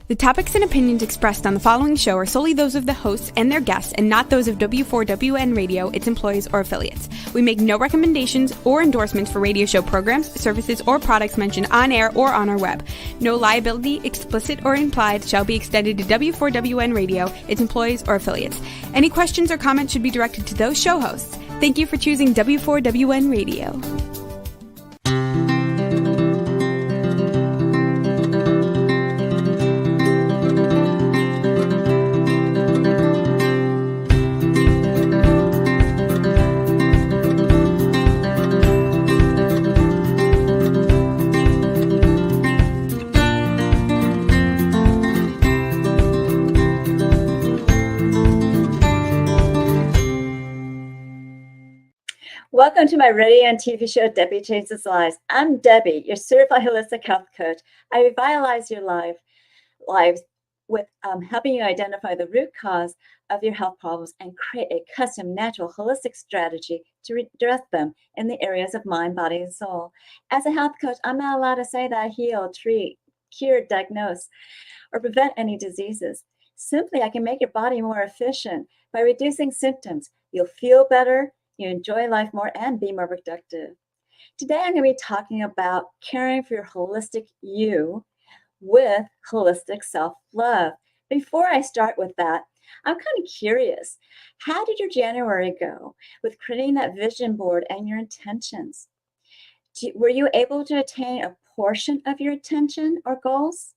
The topics and opinions expressed on the following show are solely those of the hosts and their guests and not those of W4WN Radio, its employees, or affiliates. We make no recommendations or endorsements for radio show programs, services, or products mentioned on air or on our web. No liability, explicit or implied, shall be extended to W4WN Radio, its employees, or affiliates. Any questions or comments should be directed to those show hosts. Thank you for choosing W4WN Radio. Welcome to my radio and TV show, Debi Changes Lives. I'm Debbie, your certified holistic health coach. I revitalize your lives with helping you identify the root cause of your health problems and create a custom, natural, holistic strategy to address them in the areas of mind, body, and soul. As a health coach, I'm not allowed to say that I heal, treat, cure, diagnose, or prevent any diseases. Simply, I can make your body more efficient by reducing symptoms. You'll feel better, you enjoy life more, and be more productive. Today, I'm going to be talking about caring for your holistic you with holistic self-love. Before I start with that, I'm kind of curious. How did your January go with creating that vision board and your intentions? Were you able to attain a portion of your intention or goals?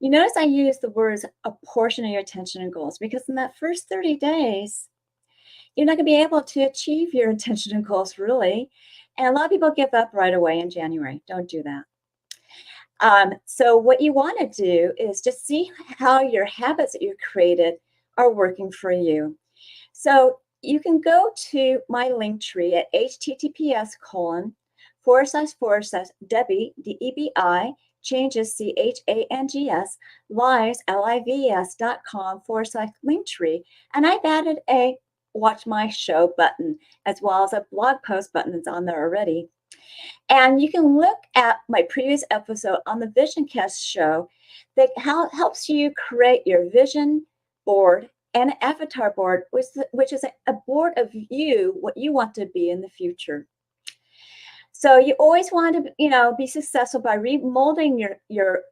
You notice I use the words a portion of your intention and goals because in that first 30 days, you're not going to be able to achieve your intention and goals, really. And a lot of people give up right away in January. Don't do that. So what you want to do is just see how your habits that you created are working for you. So you can go to my link tree at https:// Debi, DEBI, changes, CHANGS, lives, LIVS.com /linktree. And I've added a watch my show button, as well as a blog post button that's on there already. And you can look at my previous episode on the Vision Cast show that helps you create your vision board and an avatar board, which is a board of you, what you want to be in the future. So you always want to, be successful by remolding your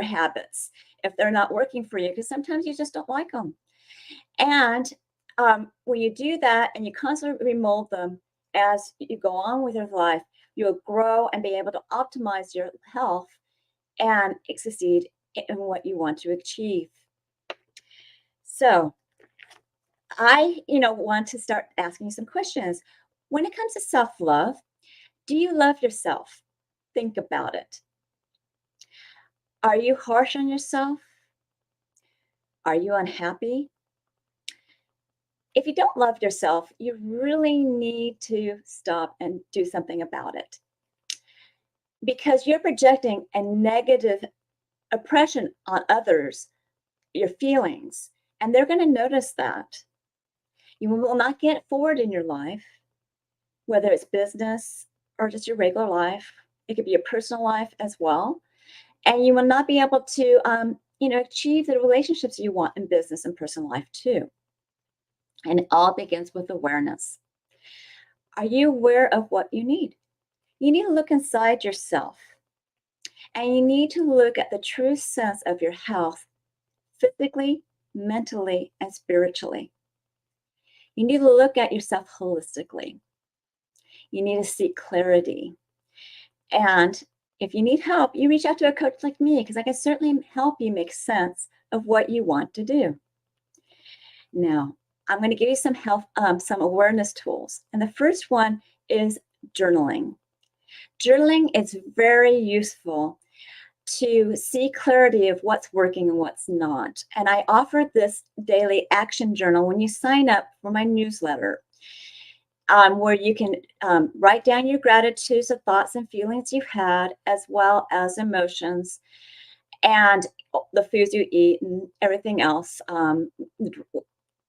habits if they're not working for you, because sometimes you just don't like them. And when you do that and you constantly remold them as you go on with your life, you'll grow and be able to optimize your health and succeed in what you want to achieve. So I, want to start asking you some questions. When it comes to self-love, do you love yourself? Think about it. Are you harsh on yourself? Are you unhappy? If you don't love yourself, you really need to stop and do something about it, because you're projecting a negative oppression on others, your feelings, and they're going to notice that. You will not get forward in your life, whether it's business or just your regular life. It could be your personal life as well. And you will not be able to, achieve the relationships you want in business and personal life too. And it all begins with awareness. Are you aware of what you need? You need to look inside yourself. And you need to look at the true sense of your health, physically, mentally, and spiritually. You need to look at yourself holistically. You need to seek clarity. And if you need help, you reach out to a coach like me, because I can certainly help you make sense of what you want to do. Now, I'm going to give you some awareness tools. And the first one is journaling. Journaling is very useful to see clarity of what's working and what's not. And I offer this daily action journal when you sign up for my newsletter, where you can write down your gratitudes of thoughts and feelings you've had, as well as emotions and the foods you eat and everything else,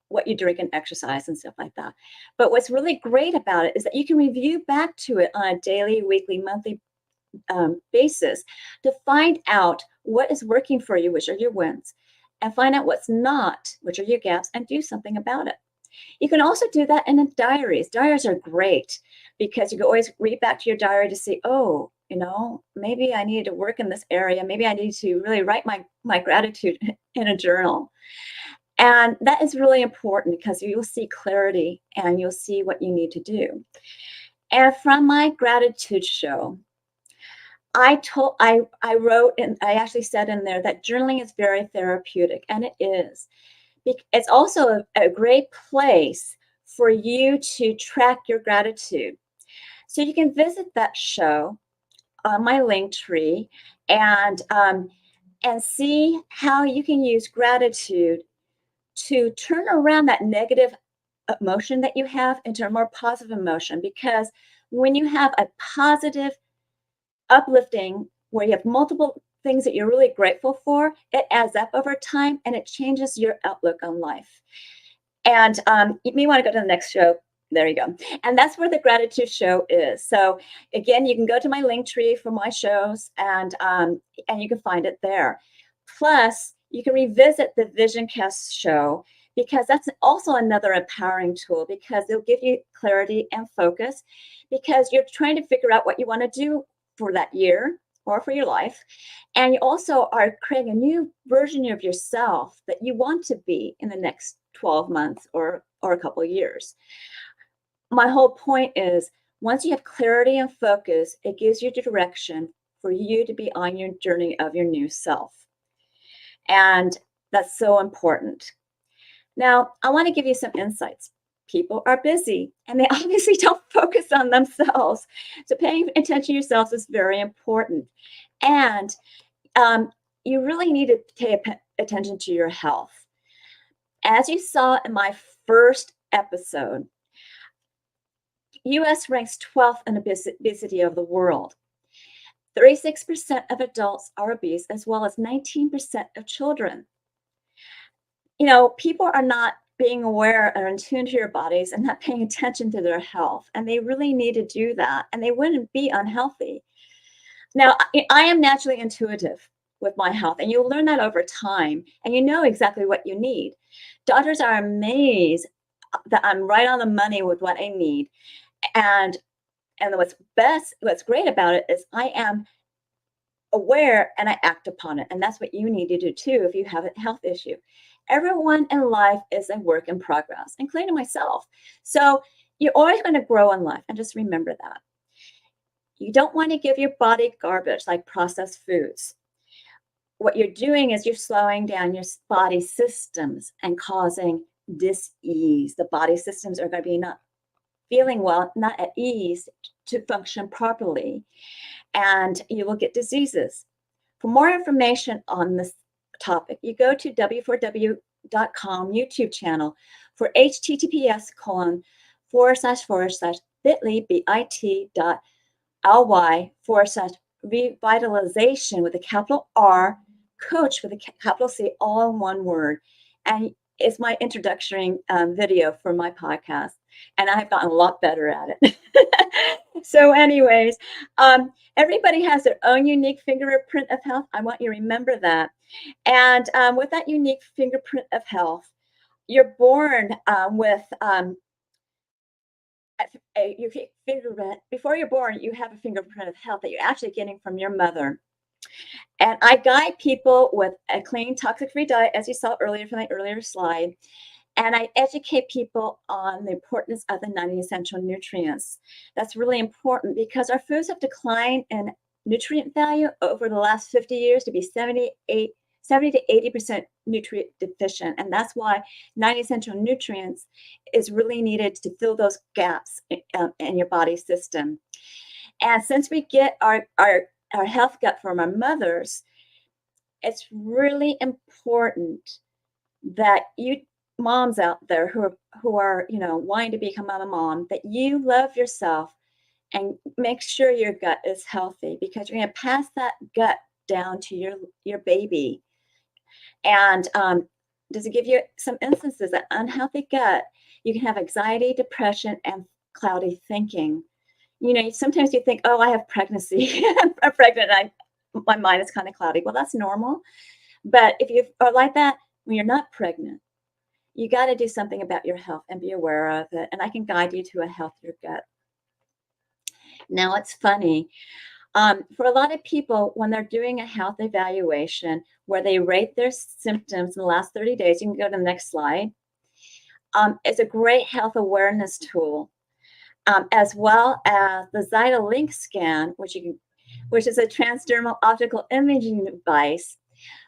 what you drink and exercise and stuff like that. But what's really great about it is that you can review back to it on a daily, weekly, monthly basis to find out what is working for you, which are your wins, and find out what's not, which are your gaps, and do something about it. You can also do that in diaries. Diaries are great because you can always read back to your diary to see, oh, maybe I needed to work in this area. Maybe I need to really write my gratitude in a journal. And that is really important because you'll see clarity and you'll see what you need to do. And from my gratitude show, I wrote and I actually said in there that journaling is very therapeutic, and it is. It's also a great place for you to track your gratitude. So you can visit that show on my link tree and see how you can use gratitude to turn around that negative emotion that you have into a more positive emotion. Because when you have a positive, uplifting, where you have multiple things that you're really grateful for, it adds up over time and it changes your outlook on life. And you may want to go to the next show. There you go. And that's where the gratitude show is. So again, you can go to my link tree for my shows and you can find it there. Plus, you can revisit the Vision Cast show because that's also another empowering tool because it'll give you clarity and focus because you're trying to figure out what you want to do for that year or for your life. And you also are creating a new version of yourself that you want to be in the next 12 months or a couple of years. My whole point is once you have clarity and focus, it gives you direction for you to be on your journey of your new self. And that's so important. Now, I want to give you some insights. People are busy and they obviously don't focus on themselves. So paying attention to yourselves is very important. And you really need to pay attention to your health. As you saw in my first episode, US ranks 12th in obesity of the world. 36% of adults are obese, as well as 19% of children. People are not being aware or in tune to your bodies and not paying attention to their health. And they really need to do that. And they wouldn't be unhealthy. Now, I am naturally intuitive with my health, and you'll learn that over time. And you know exactly what you need. Doctors are amazed that I'm right on the money with what I need. And what's great about it is I am aware and I act upon it. And that's what you need to do too if you have a health issue. Everyone in life is a work in progress, including myself. So you're always going to grow in life. And just remember that. You don't want to give your body garbage like processed foods. What you're doing is you're slowing down your body systems and causing dis-ease. The body systems are going to be not feeling well, not at ease to function properly. And you will get diseases. For more information on this topic, you go to w4w.com YouTube channel for https://bit.ly/revitalization with a capital R, coach with a capital C, all in one word. And it's my introductory video for my podcast. And I've gotten a lot better at it. So anyways, everybody has their own unique fingerprint of health. I want you to remember that. And with that unique fingerprint of health, you're born with your fingerprint. Before you're born, you have a fingerprint of health that you're actually getting from your mother. And I guide people with a clean, toxic-free diet, as you saw earlier from my earlier slide. And I educate people on the importance of the 90 essential nutrients. That's really important because our foods have declined in nutrient value over the last 50 years to be 70 to 80% nutrient deficient. And that's why 90 essential nutrients is really needed to fill those gaps in your body system. And since we get our health gut from our mothers, it's really important that you moms out there who are wanting to become a mom, that you love yourself and make sure your gut is healthy because you're going to pass that gut down to your baby. And does it give you some instances that unhealthy gut, you can have anxiety, depression, and cloudy thinking. Sometimes you think, oh, I have pregnancy. I'm pregnant. my mind is kind of cloudy. Well, that's normal. But if you are like that when you're not pregnant, you got to do something about your health and be aware of it. And I can guide you to a healthier gut. Now, it's funny. For a lot of people, when they're doing a health evaluation where they rate their symptoms in the last 30 days, you can go to the next slide. It's a great health awareness tool, as well as the Link scan, which is a transdermal optical imaging device,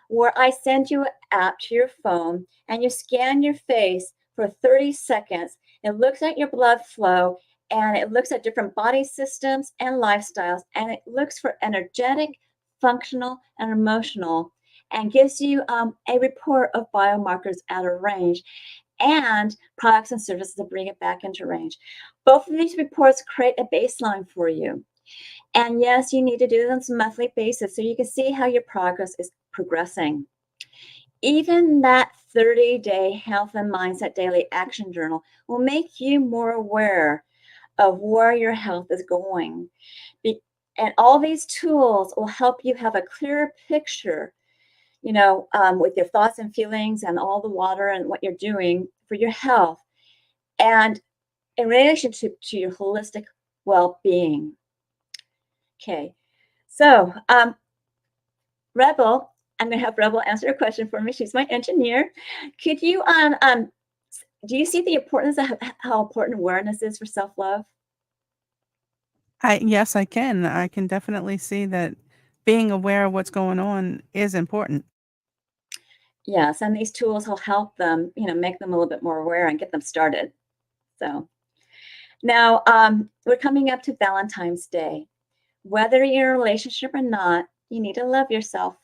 where I send you an app to your phone and you scan your face for 30 seconds. It looks at your blood flow and it looks at different body systems and lifestyles, and it looks for energetic, functional, and emotional, and gives you a report of biomarkers out of range and products and services to bring it back into range. Both of these reports create a baseline for you. And yes, you need to do them on a monthly basis so you can see how your progress is progressing. Even that 30-day health and mindset daily action journal will make you more aware of where your health is going. And all these tools will help you have a clearer picture, with your thoughts and feelings and all the water and what you're doing for your health and in relationship to your holistic well-being. Okay, so Rebel, I'm going to have Rebel answer a question for me. She's my engineer. Could you, do you see the importance of how important awareness is for self-love? Yes, I can. I can definitely see that being aware of what's going on is important. Yes, and these tools will help them, make them a little bit more aware and get them started. So now we're coming up to Valentine's Day. Whether you're in a relationship or not, you need to love yourself.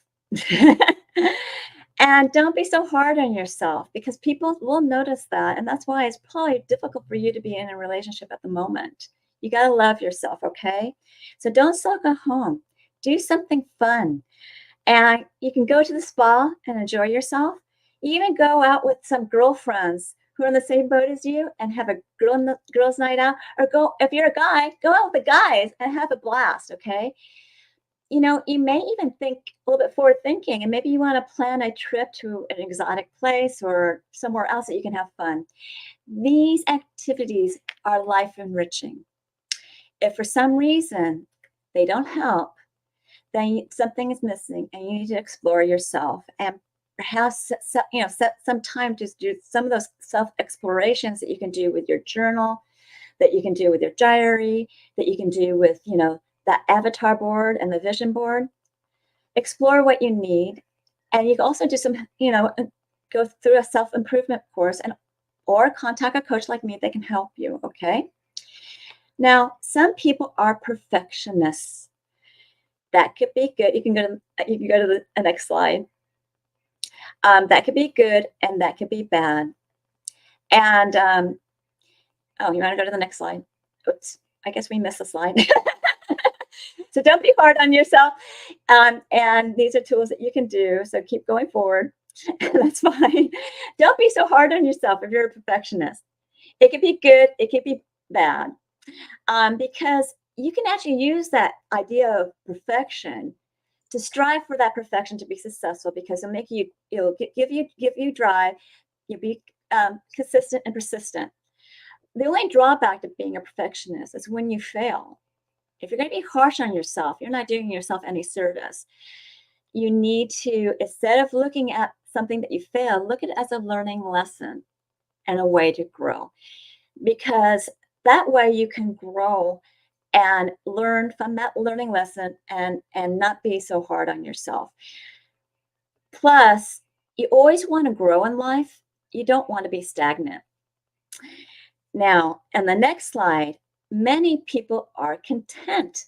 And don't be so hard on yourself, because people will notice that. And that's why it's probably difficult for you to be in a relationship at the moment. You got to love yourself, okay? So don't sulk at home. Do something fun. And you can go to the spa and enjoy yourself. Even go out with some girlfriends who are in the same boat as you and have a girls' night out. Or go, if you're a guy, go out with the guys and have a blast, okay? You may even think a little bit forward thinking, and maybe you want to plan a trip to an exotic place or somewhere else that you can have fun. These activities are life enriching. If for some reason they don't help, then something is missing and you need to explore yourself and perhaps set some time to do some of those self explorations that you can do with your journal, that you can do with your diary, that you can do with that avatar board and the vision board. Explore what you need, and you can also do some go through a self-improvement course or contact a coach like me that can help you. Okay, now some people are perfectionists. That could be good. You can go to the next slide. That could be good and that could be bad. And you want to go to the next slide? Oops, I guess we missed a slide. So don't be hard on yourself. And these are tools that you can do. So keep going forward. That's fine. Don't be so hard on yourself if you're a perfectionist. It could be good. It could be bad. Because you can actually use that idea of perfection to strive for that perfection to be successful, because it'll give you drive. You'll be consistent and persistent. The only drawback to being a perfectionist is when you fail. If you're going to be harsh on yourself, you're not doing yourself any service. You need to, instead of looking at something that you failed, look at it as a learning lesson and a way to grow. Because that way you can grow and learn from that learning lesson and not be so hard on yourself. Plus, you always want to grow in life. You don't want to be stagnant. Now, on the next slide, many people are content.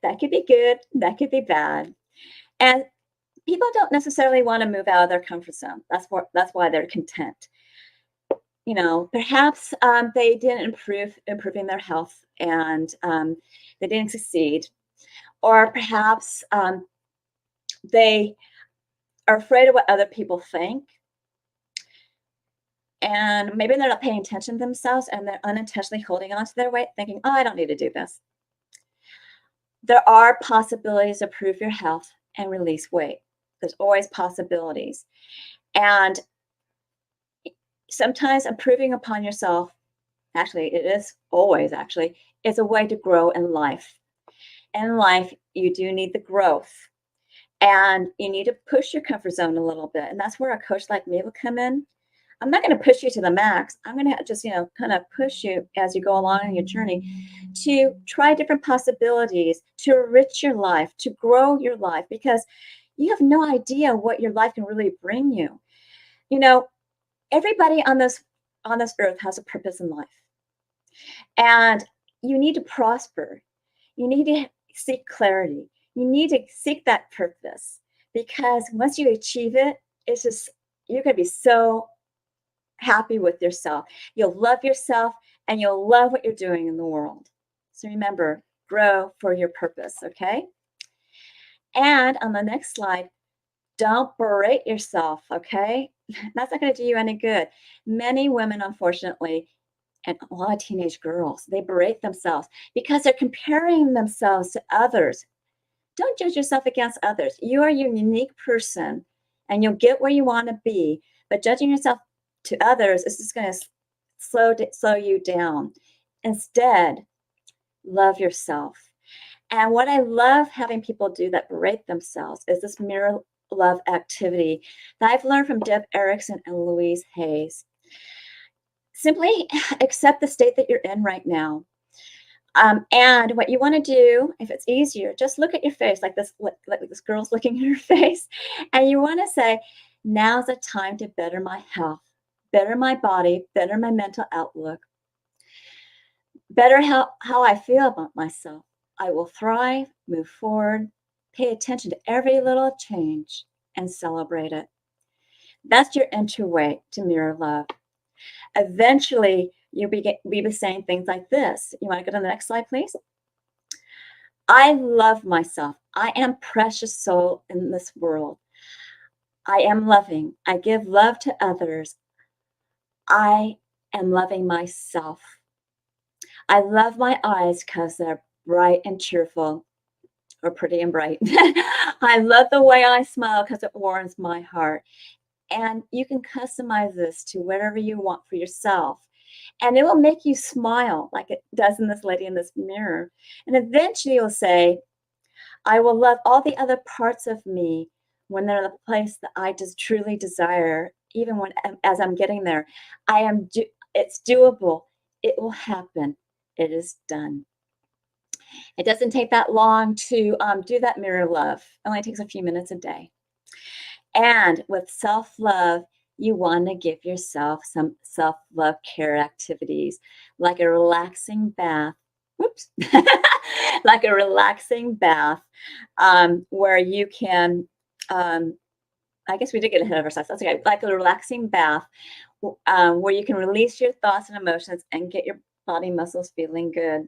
That could be good, that could be bad. And people don't necessarily want to move out of their comfort zone. That's why they're content. Perhaps they didn't improving their health, and they didn't succeed. Or perhaps they are afraid of what other people think. And maybe they're not paying attention to themselves and they're unintentionally holding on to their weight, thinking, oh, I don't need to do this. There are possibilities to improve your health and release weight. There's always possibilities. And sometimes improving upon yourself, actually, it is always actually, is a way to grow in life. In life, you do need the growth. And you need to push your comfort zone a little bit. And that's where a coach like me will come in. I'm not going to push you to the max. I'm going to just, kind of push you as you go along on your journey to try different possibilities, to enrich your life, to grow your life, because you have no idea what your life can really bring you. Everybody on this earth has a purpose in life. And you need to prosper. You need to seek clarity. You need to seek that purpose, because once you achieve it, it's just, you're going to be so happy with yourself. You'll love yourself and you'll love what you're doing in the world. So remember, grow for your purpose, okay? And on the next slide, don't berate yourself, okay? That's not going to do you any good. Many women, unfortunately, and a lot of teenage girls, they berate themselves because they're comparing themselves to others. Don't judge yourself against others. You are a unique person and you'll get where you want to be, but judging yourself to others is just going to slow you down. Instead, love yourself. And what I love having people do that berate themselves is this mirror love activity that I've learned from Deb Erickson and Louise Hayes. Simply accept the state that you're in right now. And what you want to do, if it's easier, just look at your face like this girl's looking at her face. And you want to say, now's the time to better my health, better my body, better my mental outlook, better how I feel about myself. I will thrive, move forward, pay attention to every little change, and celebrate it. That's your entry way to mirror love. Eventually, you'll be saying things like this. You want to go to the next slide, please? I love myself. I am precious soul in this world. I am loving. I give love to others. I am loving myself. I love my eyes because they're bright and cheerful, or pretty and bright. I love the way I smile because it warms my heart. And you can customize this to whatever you want for yourself. And it will make you smile like it does in this lady in this mirror. And eventually you'll say, I will love all the other parts of me when they're in the place that I just truly desire, even as I'm getting there. It's doable. It will happen. It is done. It doesn't take that long to do that mirror love. It only takes a few minutes a day. And with self-love, you want to give yourself some self-love care activities, like a relaxing bath. Whoops. Like a relaxing bath, where you can, I guess we did get ahead of ourselves. That's okay. Like a relaxing bath, where you can release your thoughts and emotions and get your body muscles feeling good.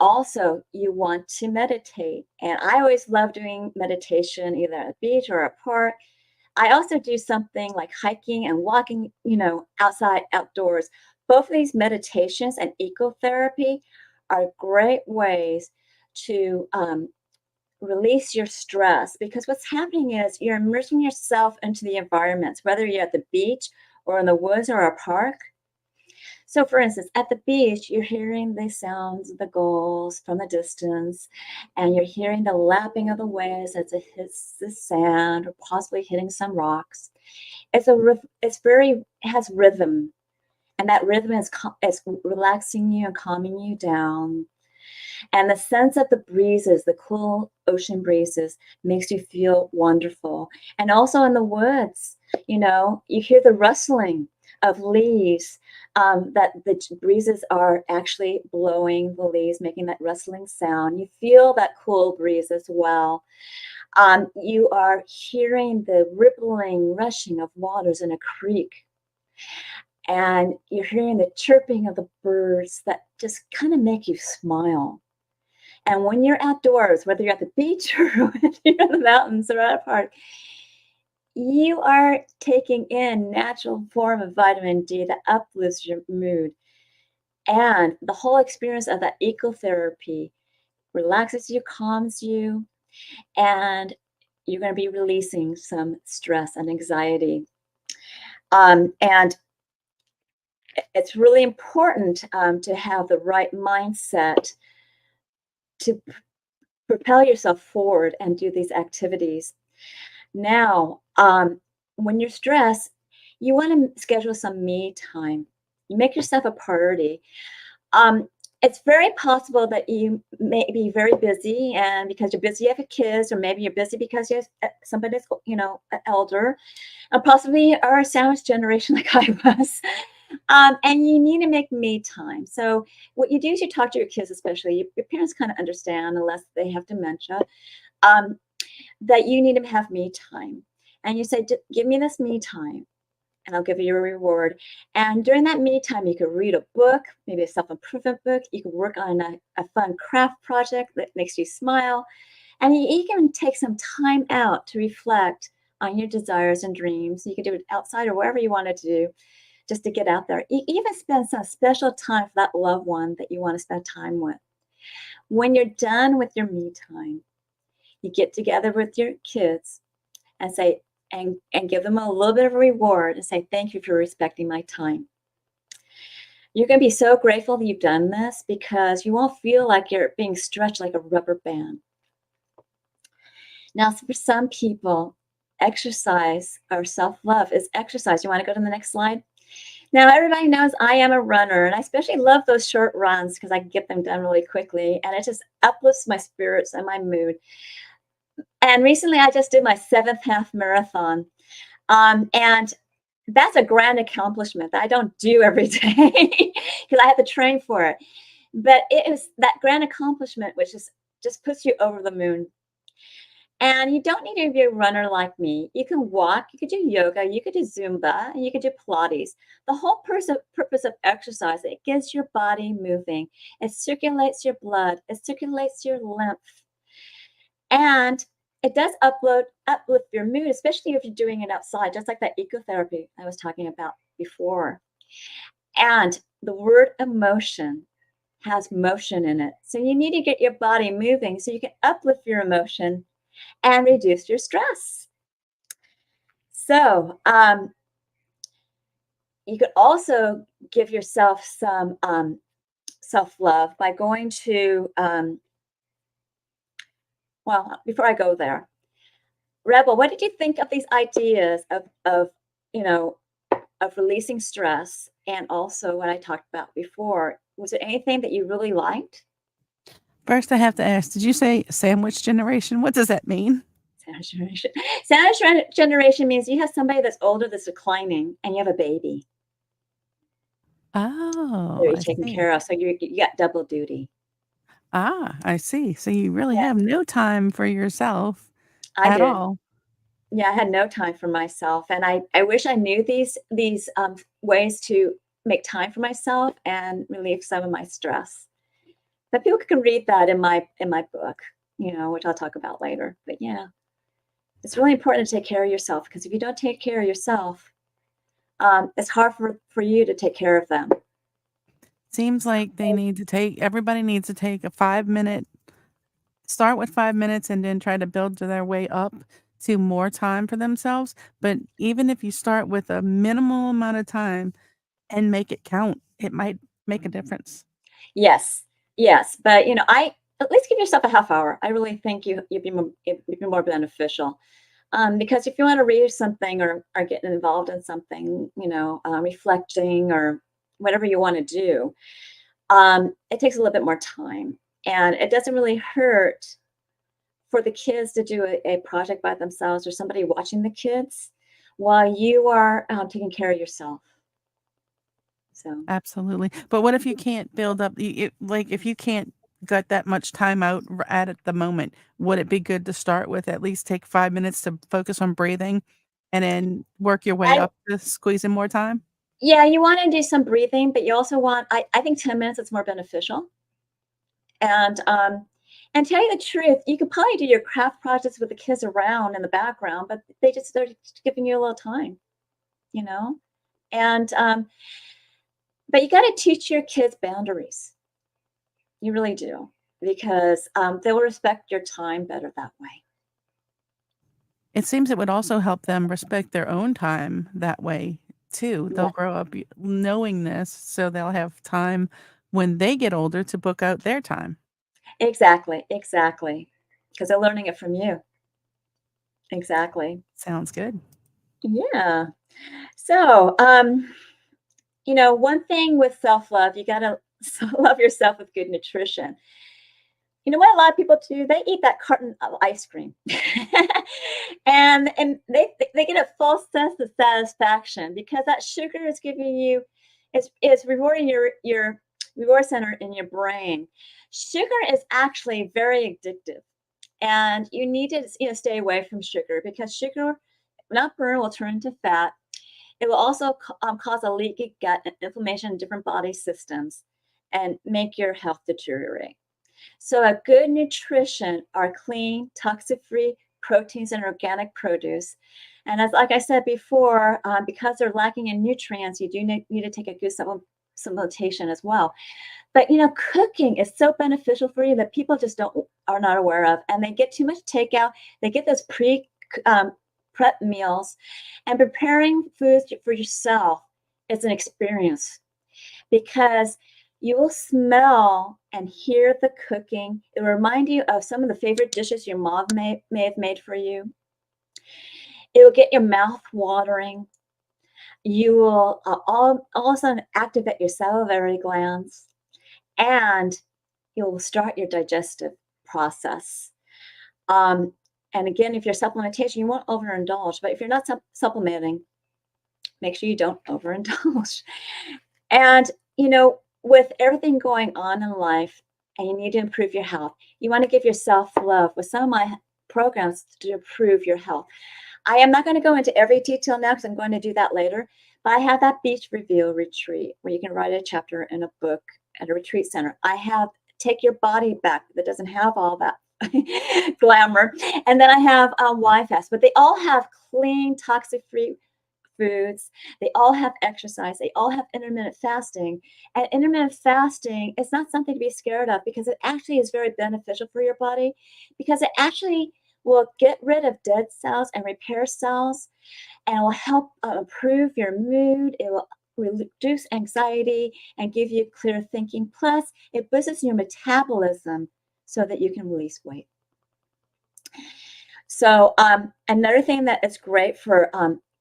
Also, you want to meditate. And I always love doing meditation, either at a beach or a park. I also do something like hiking and walking, outside, outdoors. Both of these meditations and ecotherapy are great ways to release your stress, because what's happening is you're immersing yourself into the environments, whether you're at the beach or in the woods or a park. So for instance, at the beach, you're hearing the sounds of the gulls from the distance, and you're hearing the lapping of the waves as it hits the sand or possibly hitting some rocks. It has rhythm, and that rhythm is relaxing you and calming you down. And the sense of the breezes, the cool ocean breezes, makes you feel wonderful. And also in the woods, you hear the rustling of leaves, that the breezes are actually blowing the leaves, making that rustling sound. You feel that cool breeze as well. You are hearing the rippling, rushing of waters in a creek. And you're hearing the chirping of the birds that just kind of make you smile. And when you're outdoors, whether you're at the beach or whether you're in the mountains or at a park, you are taking in natural form of vitamin D that uplifts your mood. And the whole experience of that ecotherapy relaxes you, calms you, and you're going to be releasing some stress and anxiety. And it's really important to have the right mindset to propel yourself forward and do these activities. Now, when you're stressed, you want to schedule some me time. You make yourself a priority. Um, it's very possible that you may be very busy, and because you're busy, you have kids, or maybe you're busy because you have somebody that's, an elder, and possibly are a sandwich generation like I was. And you need to make me time. So what you do is you talk to your kids, especially your parents kind of understand, unless they have dementia, um, that you need to have me time. And you say, give me this me time, and I'll give you a reward. And during that me time, you could read a book, maybe a self-improvement book. You could work on a fun craft project that makes you smile. And you can take some time out to reflect on your desires and dreams. You can do it outside or wherever you wanted to do, just to get out there. You even spend some special time for that loved one that you want to spend time with. When you're done with your me time, you get together with your kids and say, and give them a little bit of a reward and say, thank you for respecting my time. You're going to be so grateful that you've done this, because you won't feel like you're being stretched like a rubber band. Now, for some people, exercise or self-love is exercise. You want to go to the next slide? Now, everybody knows I am a runner, and I especially love those short runs because I can get them done really quickly, and it just uplifts my spirits and my mood. And recently, I just did my 7th half marathon, and that's a grand accomplishment that I don't do every day because I have to train for it. But it is that grand accomplishment which just puts you over the moon. And you don't need to be a runner like me. You can walk, you could do yoga, you could do Zumba, and you could do Pilates. The whole purpose of exercise, it gets your body moving. It circulates your blood, it circulates your lymph. And it does uplift your mood, especially if you're doing it outside, just like that ecotherapy I was talking about before. And the word emotion has motion in it. So you need to get your body moving so you can uplift your emotion and reduce your stress. So you could also give yourself some self-love by going to, well, before I go there, Rebel, what did you think of these ideas of releasing stress, and also what I talked about before? Was there anything that you really liked? First, I have to ask, did you say sandwich generation? What does that mean? Sandwich generation. Sandwich generation means you have somebody that's older that's declining, and you have a baby that Oh, you're I taking see. care of. So you got double duty. Ah, I see. So you really Yeah, have no time for yourself I at did. all. Yeah, I had no time for myself, and I wish I knew these ways to make time for myself and relieve some of my stress. But people can read that in my book, which I'll talk about later. But yeah, it's really important to take care of yourself, because if you don't take care of yourself, it's hard for you to take care of them. Seems like everybody needs to take a 5-minute, start with 5 minutes and then try to build to their way up to more time for themselves. But even if you start with a minimal amount of time and make it count, it might make a difference. Yes, yes, but I at least give yourself a half hour. I really think you'd be more beneficial. Because if you want to read something, or get involved in something, reflecting or whatever you want to do, it takes a little bit more time, and it doesn't really hurt for the kids to do a project by themselves, or somebody watching the kids while you are taking care of yourself. So Absolutely. But what if you can't build up like, if you can't gut that much time out at the moment, would it be good to start with at least take 5 minutes to focus on breathing and then work your way I up to squeezing more time? yeah, you want to do some breathing, but you also want, I think 10 minutes is more beneficial. And tell you the truth, you could probably do your craft projects with the kids around in the background, but they just started giving you a little time, you know? And but you got to teach your kids boundaries. You really do. because they'll respect your time better that way. It seems it would also help them respect their own time that way too. Yeah, They'll grow up knowing this, so they'll have time when they get older to book out their time. exactly, exactly. Because they're learning it from you. Exactly. Sounds good. Yeah. So, one thing with self-love, you gotta love yourself with good nutrition. You know what a lot of people do? They eat that carton of ice cream. And they get a false sense of satisfaction because that sugar is giving you is rewarding your reward center in your brain. Sugar is actually very addictive. And you need to stay away from sugar because sugar, not burn, will turn into fat. It will also cause a leaky gut and inflammation in different body systems and make your health deteriorate. So a good nutrition are clean, toxic-free proteins and organic produce. And as like I said before, because they're lacking in nutrients, you do need to take a good supplementation as well. But cooking is so beneficial for you that people just are not aware of, and they get too much takeout. They get those prep meals, and preparing foods for yourself is an experience because you will smell and hear the cooking. It will remind you of some of the favorite dishes your mom may have made for you. It will get your mouth watering. You will all of a sudden activate your salivary glands, and you will start your digestive process. Um, and again, if you're supplementation, you won't overindulge. But if you're not supplementing, make sure you don't overindulge. And, with everything going on in life and you need to improve your health, you want to give yourself love with some of my programs to improve your health. I am not going to go into every detail now because I'm going to do that later. But I have that beach reveal retreat where you can write a chapter in a book at a retreat center. I have Take Your Body Back that doesn't have all that glamour. And then I have Y-Fast, but they all have clean, toxic-free foods. They all have exercise. They all have intermittent fasting. And intermittent fasting is not something to be scared of because it actually is very beneficial for your body because it actually will get rid of dead cells and repair cells and it will help improve your mood. It will reduce anxiety and give you clear thinking. Plus, it boosts your metabolism so that you can release weight. So another thing that is great for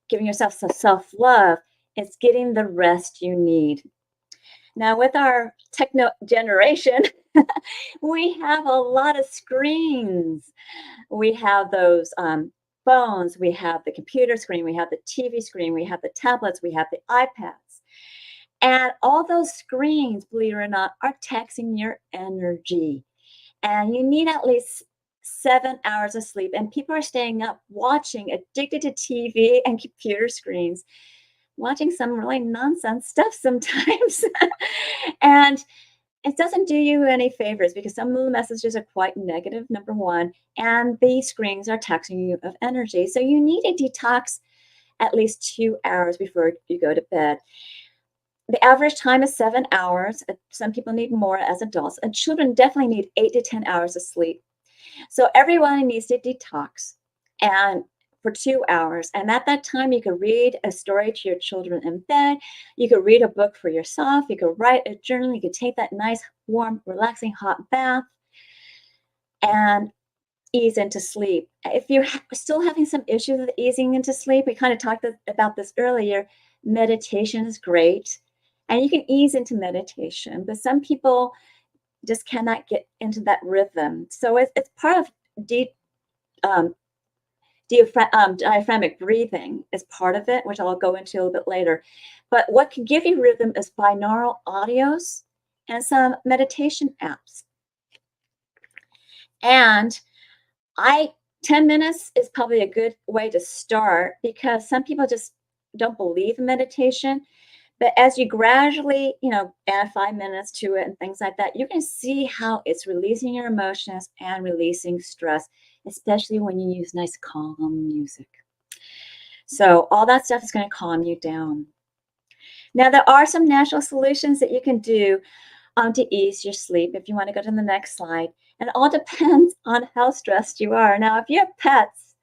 giving yourself some self-love is getting the rest you need. Now, with our techno generation, we have a lot of screens. We have those phones, we have the computer screen, we have the TV screen, we have the tablets, we have the iPads. And all those screens, believe it or not, are taxing your energy. And you need at least 7 hours of sleep. And people are staying up watching, addicted to TV and computer screens, watching some really nonsense stuff sometimes. And it doesn't do you any favors because some of the messages are quite negative, number one, and the screens are taxing you of energy. So you need to detox at least 2 hours before you go to bed. The average time is 7 hours. Some people need more as adults, and children definitely need 8 to 10 hours of sleep. So everyone needs to detox and for 2 hours. And at that time, you could read a story to your children in bed. You could read a book for yourself. You could write a journal. You could take that nice, warm, relaxing hot bath and ease into sleep. If you're still having some issues with easing into sleep, we kind of talked about this earlier. Meditation is great. And you can ease into meditation, but some people just cannot get into that rhythm. So it's part of diaphragmatic breathing is part of it, which I'll go into a little bit later. But what can give you rhythm is binaural audios and some meditation apps. And 10 minutes is probably a good way to start because some people just don't believe in meditation. But as you gradually, add 5 minutes to it and things like that, you can see how it's releasing your emotions and releasing stress, especially when you use nice calm music. So all that stuff is going to calm you down. Now, there are some natural solutions that you can do to ease your sleep. If you want to go to the next slide, and it all depends on how stressed you are. Now, if you have pets,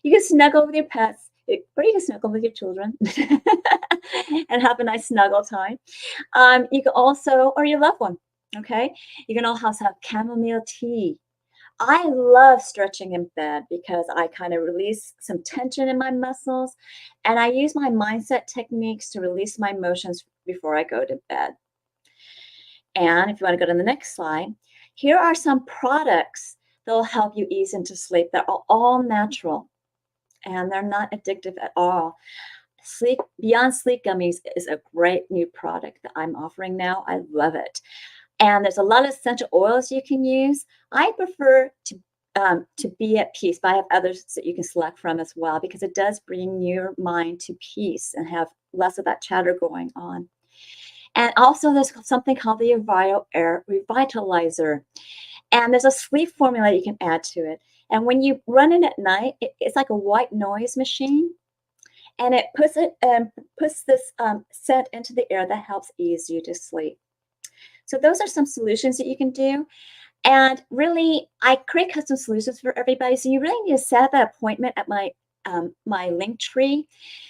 you can snuggle with your pets, or you can snuggle with your children and have a nice snuggle time. You can also, or your loved one, okay? You can also have chamomile tea. I love stretching in bed because I kind of release some tension in my muscles, and I use my mindset techniques to release my emotions before I go to bed. And if you want to go to the next slide, here are some products that will help you ease into sleep that are all natural and they're not addictive at all. Sleep Beyond Sleep Gummies is a great new product that I'm offering now. I love it. And there's a lot of essential oils you can use. I prefer to be at peace, but I have others that you can select from as well because it does bring your mind to peace and have less of that chatter going on. And also, there's something called the Air Revitalizer. And there's a sleep formula you can add to it. And when you run it at night, it's like a white noise machine. And it puts this scent into the air that helps ease you to sleep. So those are some solutions that you can do. And really, I create custom solutions for everybody. So you really need to set that appointment at my link tree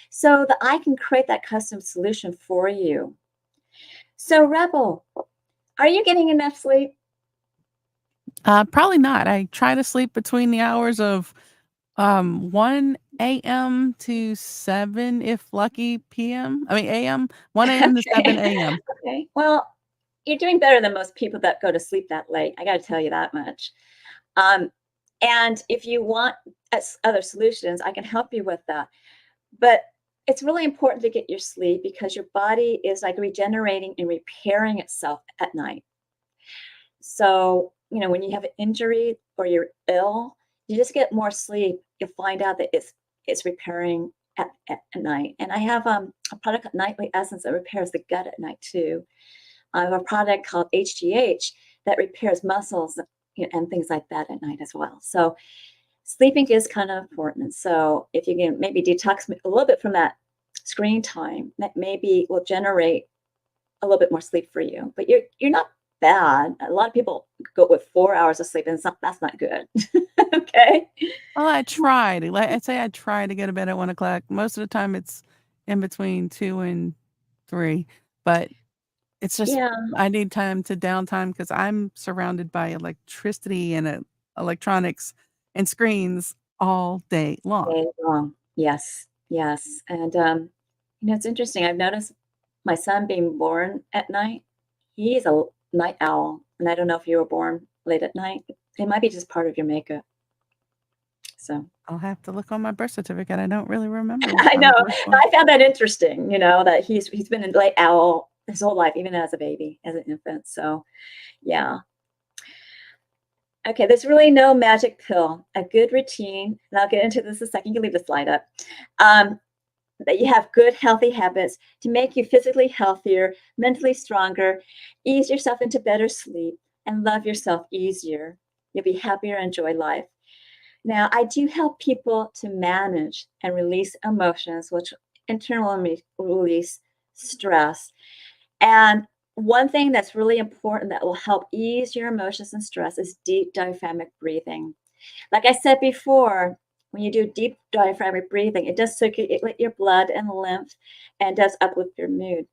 so that I can create that custom solution for you. So Rebel, are you getting enough sleep? Probably not. I try to sleep between the hours of 1 a.m. to 7, if lucky, p.m. I mean, a.m. 1 a.m. to 7 a.m. Okay. Well, you're doing better than most people that go to sleep that late. I got to tell you that much. And if you want other solutions, I can help you with that. But it's really important to get your sleep because your body is like regenerating and repairing itself at night. So, when you have an injury or you're ill, you just get more sleep. You'll find out that it's repairing at night. And I have a product called Nightly Essence that repairs the gut at night too. I have a product called HGH that repairs muscles and things like that at night as well. So sleeping is kind of important. So if you can maybe detox a little bit from that screen time, that maybe will generate a little bit more sleep for you. But you're not bad. A lot of people go with 4 hours of sleep, and that's not good. Okay. Well, I try to. Like I say, I try to go to bed at 1 o'clock. Most of the time, it's in between 2 and 3, but it's just Yeah. I need time to downtime because I'm surrounded by electricity and, electronics and screens all day long. Day long. Yes. Yes. And it's interesting. I've noticed my son being born at night. He's a night owl, and I don't know if you were born late at night. It might be just part of your makeup. So I'll have to look on my birth certificate. I don't really remember what I I know. was born. I found that interesting, that he's been a late owl his whole life, even as a baby, as an infant. So yeah. Okay, there's really no magic pill. A good routine, and I'll get into this in a second. You can leave the slide up. That you have good, healthy habits to make you physically healthier, mentally stronger, ease yourself into better sleep, and love yourself easier. You'll be happier and enjoy life. Now, I do help people to manage and release emotions, which in turn will release stress. And one thing that's really important that will help ease your emotions and stress is deep diaphragmatic breathing. Like I said before, when you do deep diaphragmatic breathing, it does circulate your blood and lymph and does uplift your mood.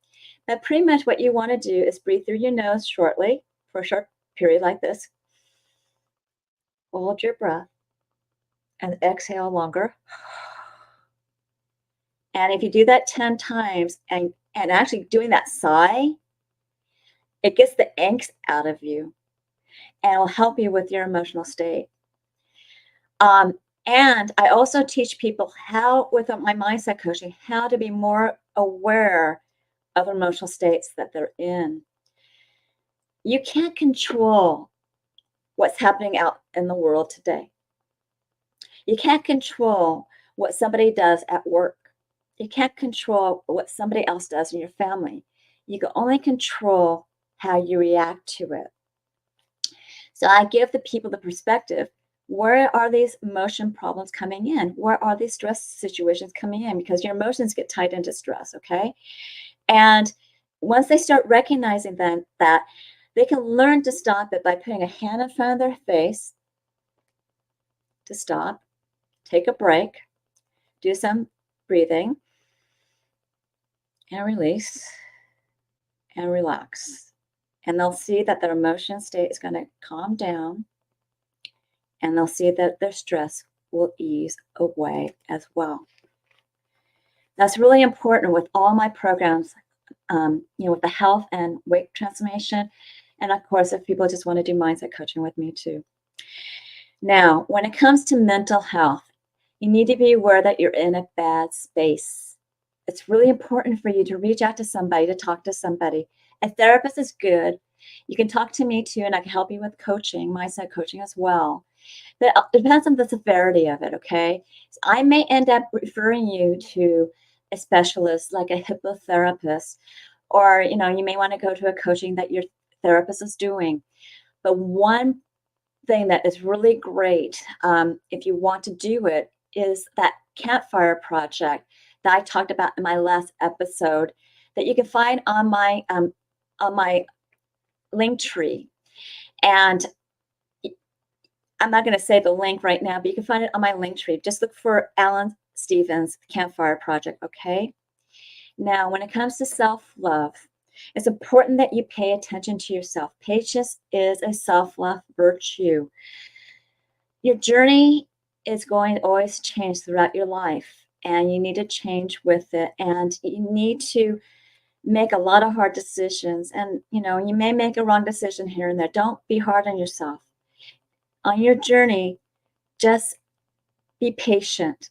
But pretty much what you want to do is breathe through your nose shortly for a short period like this. Hold your breath and exhale longer. And if you do that 10 times and actually doing that sigh, it gets the angst out of you and it will help you with your emotional state. And I also teach people how, with my mindset coaching, how to be more aware of emotional states that they're in. You can't control what's happening out in the world today. You can't control what somebody does at work. You can't control what somebody else does in your family. You can only control how you react to it. So I give the people the perspective. Where are these emotion problems coming in? Where are these stress situations coming in? Because your emotions get tied into stress, okay? And once they start recognizing that They can learn to stop it by putting a hand in front of their face to stop, take a break, do some breathing, and release and relax. And they'll see that their emotion state is going to calm down, and they'll see that their stress will ease away as well. That's really important with all my programs, with the health and weight transformation. And of course, if people just want to do mindset coaching with me too. Now, when it comes to mental health, you need to be aware that you're in a bad space. It's really important for you to reach out to somebody, to talk to somebody. A therapist is good. You can talk to me too, and I can help you with coaching, mindset coaching as well. But it depends on the severity of it, okay? So I may end up referring you to a specialist like a hypnotherapist, or you may want to go to a coaching that your therapist is doing. But one thing that is really great, if you want to do it, is that campfire project that I talked about in my last episode that you can find on my link tree. And I'm not going to say the link right now, but you can find it on my link tree. Just look for Alan Stevens Campfire Project, okay? Now, when it comes to self-love, it's important that you pay attention to yourself. Patience is a self-love virtue. Your journey is going to always change throughout your life, and you need to change with it. And you need to make a lot of hard decisions. And, you may make a wrong decision here and there. Don't be hard on yourself. On your journey, just be patient.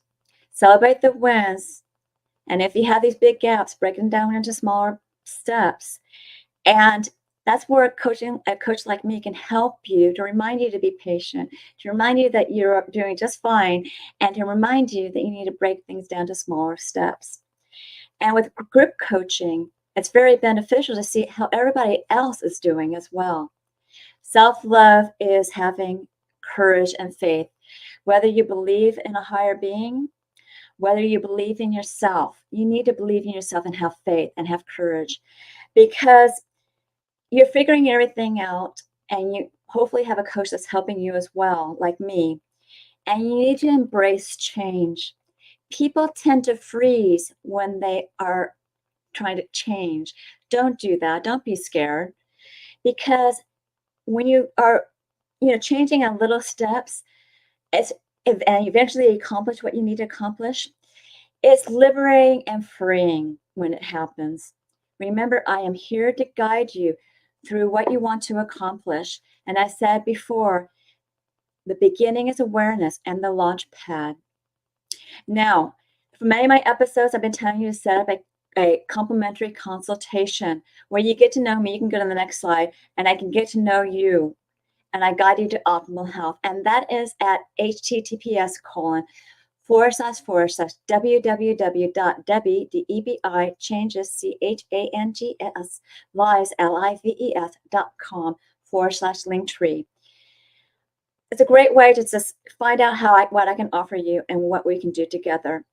Celebrate the wins. And if you have these big gaps, break them down into smaller steps. And that's where a coach like me can help you, to remind you to be patient, to remind you that you're doing just fine, and to remind you that you need to break things down to smaller steps. And with group coaching, it's very beneficial to see how everybody else is doing as well. Self-love is having courage and faith. Whether you believe in a higher being, whether you believe in yourself, you need to believe in yourself and have faith and have courage, because you're figuring everything out, and you hopefully have a coach that's helping you as well, like me. And you need to embrace change. People tend to freeze when they are trying to change. Don't do that. Don't be scared, because when you are, changing on little steps, and eventually accomplish what you need to accomplish, it's liberating and freeing when it happens. Remember, I am here to guide you through what you want to accomplish. And I said before, the beginning is awareness and the launch pad. Now, for many of my episodes, I've been telling you to set up a complimentary consultation where you get to know me. You can go to the next slide, and I can get to know you, and I guide you to optimal health. And that is at https://www.debi, D-E-B-I, changes, CHANGES, lives, lives.com/linktree. It's a great way to just find out what I can offer you and what we can do together.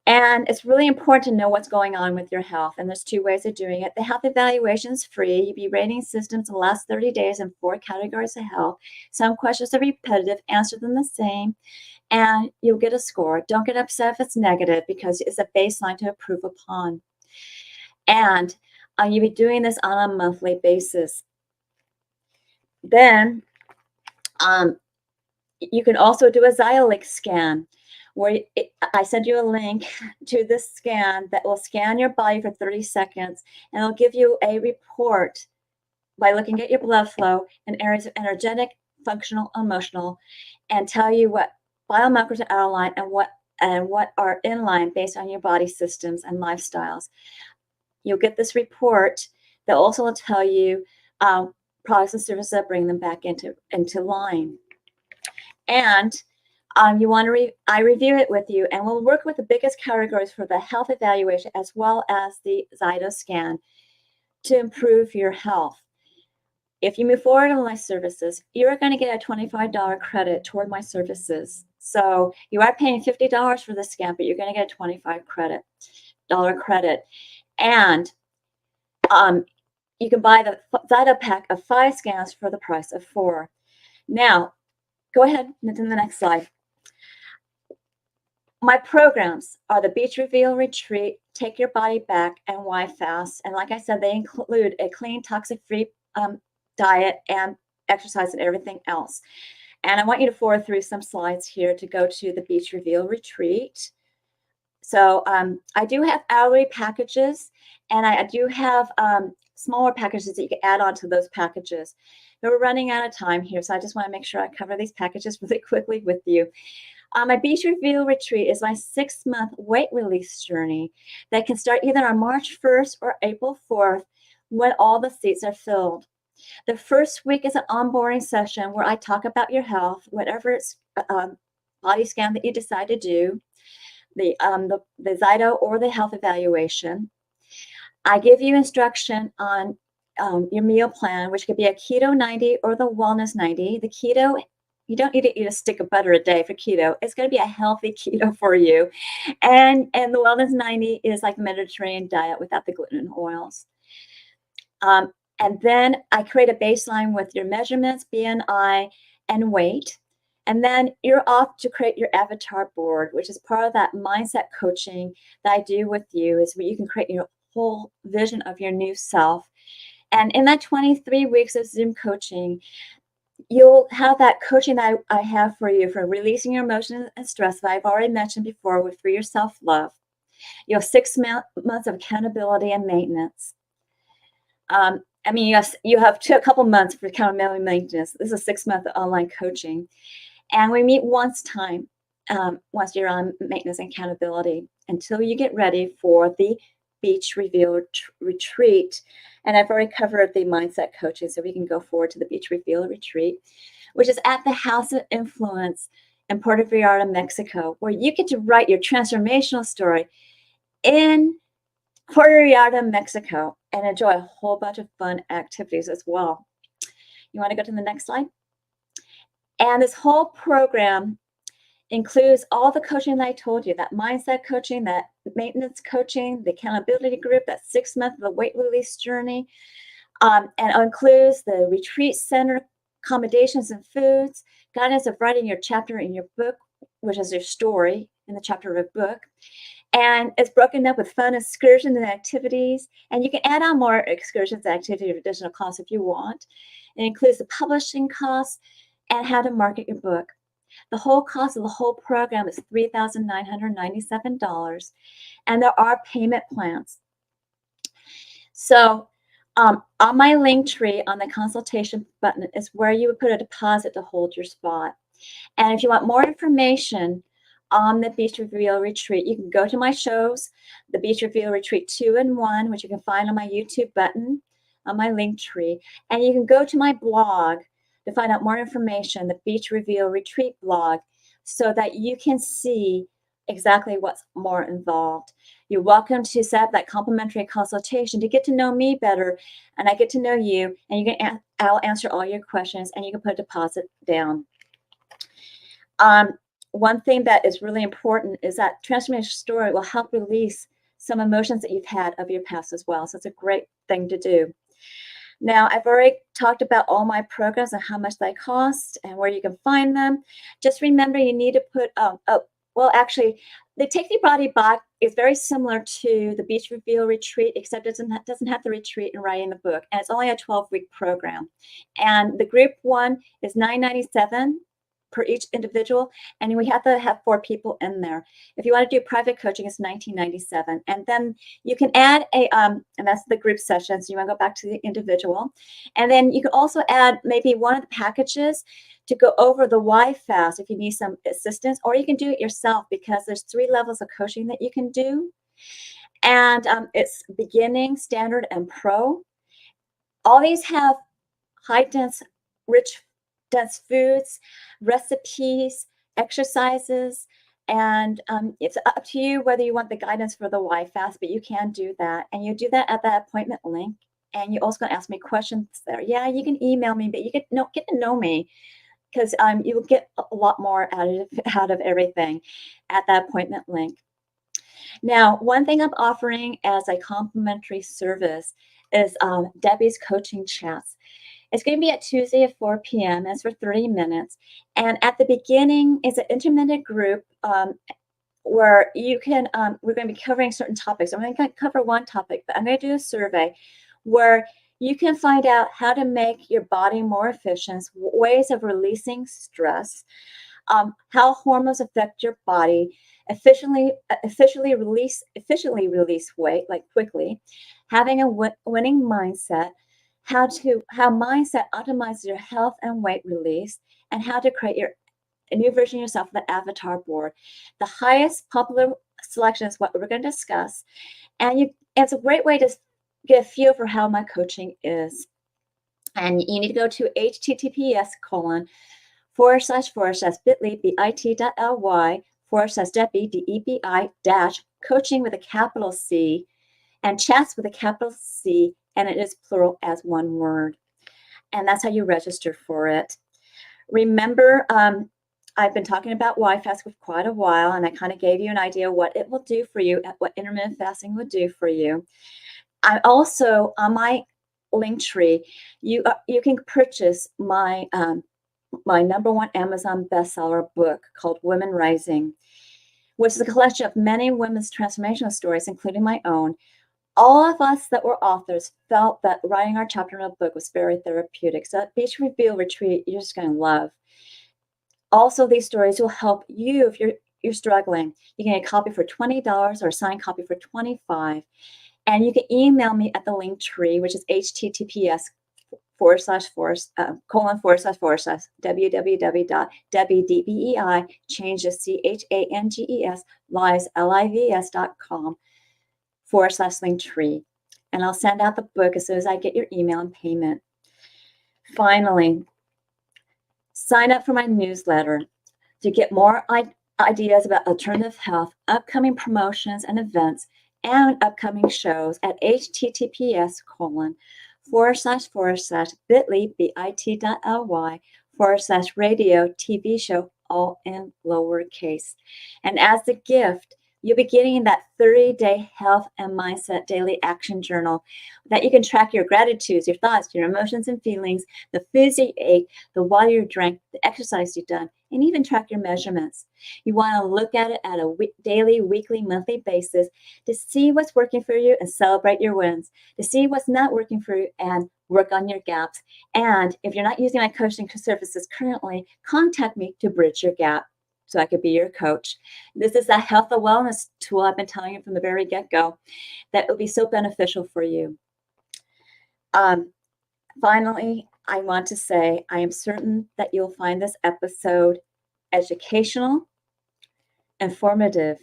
And it's really important to know what's going on with your health. And there's 2 ways of doing it. The health evaluation is free. You'll be rating systems in the last 30 days in 4 categories of health. Some questions are repetitive, answer them the same, and you'll get a score. Don't get upset if it's negative, because it's a baseline to improve upon. And you'll be doing this on a monthly basis. Then you can also do a Xialix scan, where I send you a link to this scan that will scan your body for 30 seconds, and it'll give you a report by looking at your blood flow in areas of energetic, functional, emotional, and tell you what biomarkers are out of line and what are in line based on your body systems and lifestyles. You'll get this report that also will tell you products and services that bring them back into line. And you want to I review it with you, and we'll work with the biggest categories for the health evaluation as well as the Zyto scan to improve your health. If you move forward on my services, you're going to get a $25 credit toward my services. So you are paying $50 for the scan, but you're going to get a $25 credit. And you can buy the Zyto pack of 5 scans for the price of 4. Now, go ahead to the next slide. My programs are the Beach Reveal Retreat, Take Your Body Back, and Why Fast. And like I said, they include a clean, toxic-free diet and exercise and everything else. And I want you to forward through some slides here to go to the Beach Reveal Retreat. So I do have hourly packages, and I do have smaller packages that you can add on to those packages. But we're running out of time here, so I just want to make sure I cover these packages really quickly with you. My Beach Reveal Retreat is my 6-month weight release journey that can start either on March 1st or April 4th when all the seats are filled. The first week is an onboarding session where I talk about your health, whatever it's body scan that you decide to do, the Zyto or the health evaluation. I give you instruction on your meal plan, which could be a keto 90 or the wellness 90. The keto, you don't need to eat a stick of butter a day for keto. It's going to be a healthy keto for you. And the wellness 90 is like the Mediterranean diet without the gluten and oils. And then I create a baseline with your measurements, BMI, and weight. And then you're off to create your avatar board, which is part of that mindset coaching that I do with you, is where you can create your whole vision of your new self. And in that 23 weeks of Zoom coaching, you'll have that coaching that I have for you for releasing your emotions and stress that I've already mentioned before for your self-love. You have 6 months of accountability and maintenance. I mean, you have a couple months for accountability and maintenance. This is a 6-month online coaching. And we meet once once you're on maintenance and accountability until you get ready for the Beach Reveal Retreat. And I've already covered the mindset coaching, so we can go forward to the Beach Reveal Retreat, which is at the House of Influence in Puerto Vallarta, Mexico, where you get to write your transformational story in Puerto Vallarta, Mexico, and enjoy a whole bunch of fun activities as well. You want to go to the next slide? And this whole program includes all the coaching that I told you, that mindset coaching, that maintenance coaching, the accountability group, that 6-month of the weight release journey, and includes the retreat center, accommodations and foods, guidance of writing your chapter in your book, which is your story in the chapter of a book. And it's broken up with fun excursions and activities. And you can add on more excursions and activities at additional costs if you want. It includes the publishing costs and how to market your book. The whole cost of the whole program is $3,997, and there are payment plans. So on my link tree on the consultation button is where you would put a deposit to hold your spot. And if you want more information on the Beach Reveal Retreat, you can go to my shows, the Beach Reveal Retreat 2 and 1, which you can find on my YouTube button on my link tree. And you can go to my blog to find out more information, the Beach Reveal Retreat blog, so that you can see exactly what's more involved. You're welcome to set up that complimentary consultation to get to know me better, and I get to know you, and I'll answer all your questions, and you can put a deposit down. One thing that is really important is that transformation story will help release some emotions that you've had of your past as well. So it's a great thing to do. Now, I've already talked about all my programs and how much they cost and where you can find them. Just remember, you need to put, well, actually, the Take Your Body Back is very similar to the Beach Reveal Retreat, except it doesn't have the retreat and writing the book. And it's only a 12-week program. And the group one is $997 per each individual, and we have to have 4 people in there. If you want to do private coaching, it's $1997, and then you can add and that's the group sessions. You want to go back to the individual, and then you can also add maybe one of the packages to go over the why fast if you need some assistance, or you can do it yourself because there's 3 levels of coaching that you can do, and it's beginning, standard, and pro. All these have high dense, rich dense foods, recipes, exercises, and it's up to you whether you want the guidance for the why fast, but you can do that. And you do that at that appointment link. And you're also going to ask me questions there. Yeah, you can email me, but you get to know me because you will get a lot more out of everything at that appointment link. Now, one thing I'm offering as a complimentary service is Debi's Coaching Chats. It's going to be at Tuesday at 4 p.m. It's for 30 minutes. And at the beginning, it's an intermittent group where you can, we're going to be covering certain topics. I'm going to cover one topic, but I'm going to do a survey where you can find out how to make your body more efficient, ways of releasing stress, how hormones affect your body, efficiently release weight like quickly, having a winning mindset, how mindset optimizes your health and weight release, and how to create a new version of yourself, the avatar board. The highest popular selection is what we're going to discuss, and it's a great way to get a feel for how my coaching is. And you need to go to https://bit.ly/Debi, coaching with a capital C, and chats with a capital C, and it is plural as one word. And that's how you register for it. Remember, I've been talking about YFast for quite a while, and I kind of gave you an idea what it will do for you, what intermittent fasting would do for you. I also, on my Linktree, you can purchase my my #1 Amazon bestseller book called Women Rising, which is a collection of many women's transformational stories, including my own. All of us that were authors felt that writing our chapter in a book was very therapeutic. So at Beach Reveal Retreat, you're just going to love. Also, these stories will help you if you're struggling. You can get a copy for $20 or a signed copy for $25. And you can email me at the link tree, which is https://www.debi changes lives.com/link tree. And I'll send out the book as soon as I get your email and payment. Finally, sign up for my newsletter to get more ideas about alternative health, upcoming promotions and events, and upcoming shows at https://bit.ly/radio TV show, all in lowercase. And as a gift, you'll be getting that 30-day health and mindset daily action journal that you can track your gratitudes, your thoughts, your emotions and feelings, the foods you ate, the water you drank, the exercise you've done, and even track your measurements. You want to look at it at a daily, weekly, monthly basis to see what's working for you and celebrate your wins, to see what's not working for you and work on your gaps. And if you're not using my coaching services currently, contact me to bridge your gap so I could be your coach. This is a health and wellness tool I've been telling you from the very get-go that will be so beneficial for you. Finally, I want to say I am certain that you'll find this episode educational, informative,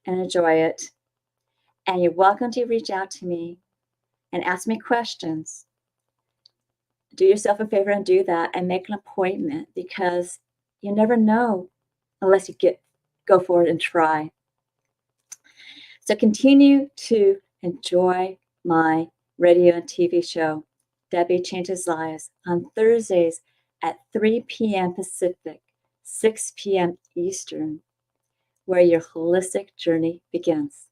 and enjoy it. And you're welcome to reach out to me and ask me questions. Do yourself a favor and do that and make an appointment, because you never know unless you go forward and try. So continue to enjoy my radio and TV show, Debi Changes Lives, on Thursdays at 3 p.m. Pacific, 6 p.m. Eastern, where your holistic journey begins.